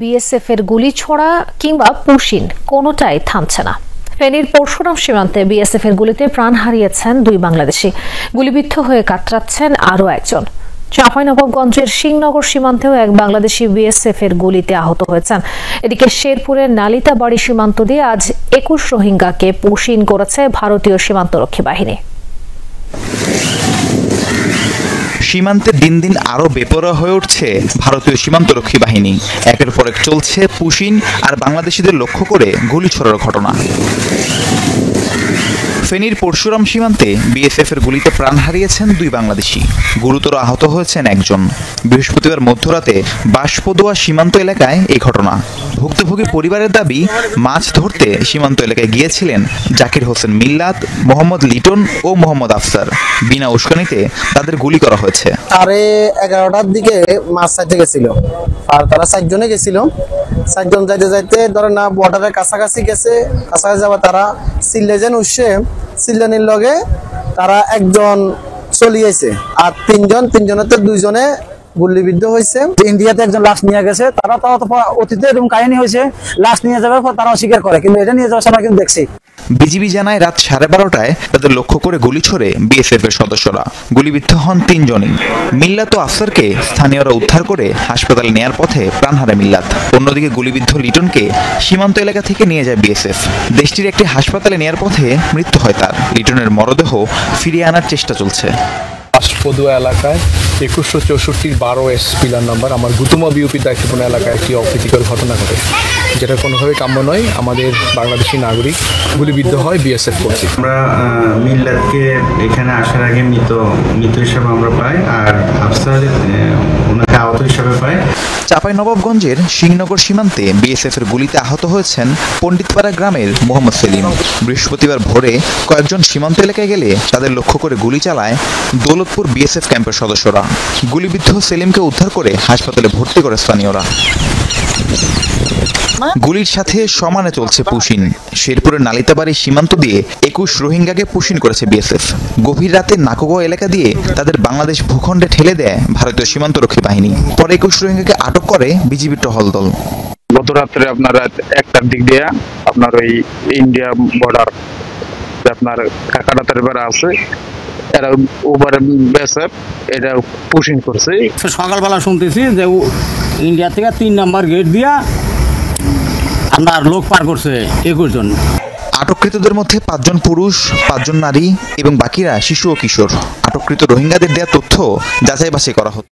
BSF এর গুলি ছোড়া কিংবা পুশিন কোনোটাই থামছে না। ফেনীর পরশুরাম সীমান্তে বিএসএফ এর গুলিতে প্রাণ হারিয়েছেন 2 বাংলাদেশি। গুলিবিদ্ধ হয়ে কাতরাচ্ছেন আরও একজন। চাঁপাইনবাবগঞ্জের সিংনগর সীমান্তেও এক বাংলাদেশি বিএসএফ এর গুলিতে আহত হয়েছেন। এদিকে শেরপুরের নালিতাবাড়ি সীমান্ত দিয়ে আজ 21 রোহিঙ্গাকে পুশিন করেছে ভারতীয় সীমান্তরক্ষী বাহিনী। সীমান্তে দিন দিন আরো বেপরোয়া হয়ে উঠছে ভারতীয় সীমান্তরক্ষী বাহিনী। একের পর এক চলছে পুশিন আর বাংলাদেশিদের লক্ষ্য করে গুলি ছোড়ার ঘটনা। ফেনীর পরশুরাম সীমান্তে বিএসএফ এর গুলিতে প্রাণ হারিয়েছেন 2 বাংলাদেশি। গুরুতর আহত হয়েছেন একজন। বৃহস্পতিবার মধ্যরাতে বাঁশপদুয়া সীমান্ত এলাকায় এই ঘটনা। ভুক্তভোগী পরিবারের দাবি, মাছ ধরতে সীমান্ত এলাকায় গিয়েছিলেন জাকির হোসেন মিল্লাত, মোহাম্মদ লিটন ও মোহাম্মদ আফসার। বিনা উস্কানিতে তাদের গুলি করা হয়েছে। 11:30টার দিকে মাছ চাইতে গেছিল আর তারা 4 জনে গেছিল। 4 জন যাইতে যাইতে ধরেন না বর্ডারের কাছাকাছি গেছে। কাছাকাছি যাওয়া তারা সিল্লেজেন উঠছে, সিল্লানির লগে তারা একজন চলিয়েছে আর 3 জনের 2 জনে গুলিবিদ্ধ হয়েছে। ইন্ডিয়াতে একজন লাশ নিয়ে গেছে, তারা তো অতীতে এরকম কাহিনী হয়েছে, লাশ নিয়ে যাওয়ার পর তারা অস্বীকার করে, কিন্তু এটা নিয়ে যাওয়ার সময় কিন্তু দেখছি। বিজিবি জানায় রাত 12:30টায় তাদের লক্ষ্য করে গুলি ছোড়ে বিএসএফ এর সদস্যরা। গুলিবিদ্ধ হন 3 জনই। মিল্লাত ও আফসারকে স্থানীয়রা উদ্ধার করে হাসপাতালে নেয়ার পথে প্রাণ হারায় মিল্লাত। অন্যদিকে গুলিবিদ্ধ লিটনকে সীমান্ত এলাকা থেকে নিয়ে যায় বিএসএফ। দেশটির একটি হাসপাতালে নেয়ার পথে মৃত্যু হয় তার। লিটনের মরদেহ ফিরিয়ে আনার চেষ্টা চলছে। বাঁশপদুয়া এলাকায় 2164-12 পিলার নাম্বার আমার গুতুমা বিউপির দায়িত্বপূর্ণ এলাকায় একটি অপ্রীতিকর ঘটনা ঘটে, যেটা কোনোভাবে কাম্য নয়। আমাদের বাংলাদেশি নাগরিক গুলিবিদ্ধ হয় বিএসএফ কর্তৃক। আমরা মিল্লাতকে এখানে আসার আগে মৃত হিসাবে আমরা পাই, আর আফসার ওনাকে আহত হিসাবে পাই। চাঁপাইনবাবগঞ্জের সিংনগর সীমান্তে বিএসএফ এর গুলিতে আহত হয়েছেন পণ্ডিতপাড়া গ্রামের মোহাম্মদ সেলিম। বৃহস্পতিবার ভোরে কয়েকজন সীমান্ত এলাকায় গেলে তাদের লক্ষ্য করে গুলি চালায় দৌলতপুর বিএসএফ ক্যাম্পের সদস্যরা। গুলিবিদ্ধ সেলিমকে উদ্ধার করে হাসপাতালে ভর্তি করে স্থানীয়রা। গুলির সাথে সমানে চলছে পুশিন। শেরপুরের নালিতাবাড়ি সীমান্ত দিয়ে 21 রোহিঙ্গাকে পুশিন করেছে বিএসএফ। গভীর রাতে নাকোগাঁও এলাকা দিয়ে তাদের বাংলাদেশ ভূখণ্ডে ঠেলে দেয় ভারতীয় সীমান্তরক্ষী বাহিনী। পরে 21 রোহিঙ্গাকে আটক করে বিজিবি টহল দল। গত রাত্রে আপনার 1টার দিক দিয়ে আপনার ওই ইন্ডিয়া বর্ডার আপনার কাকাটাতার বেড়া আছে, এরা ওভার বিএসএফ এটা পুশিং করছে। সকালবেলা শুনতেছি যে ইন্ডিয়া থেকে 3 নাম্বার গেট দিয়া আপনার লোক পার করছে 21 জন। আটককৃতদের মধ্যে 5 জন পুরুষ, 5 জন নারী এবং বাকিরা শিশু ও কিশোর। আটককৃত রোহিঙ্গাদের দেয়া তথ্য যাচাই বাছাই করা হচ্ছে।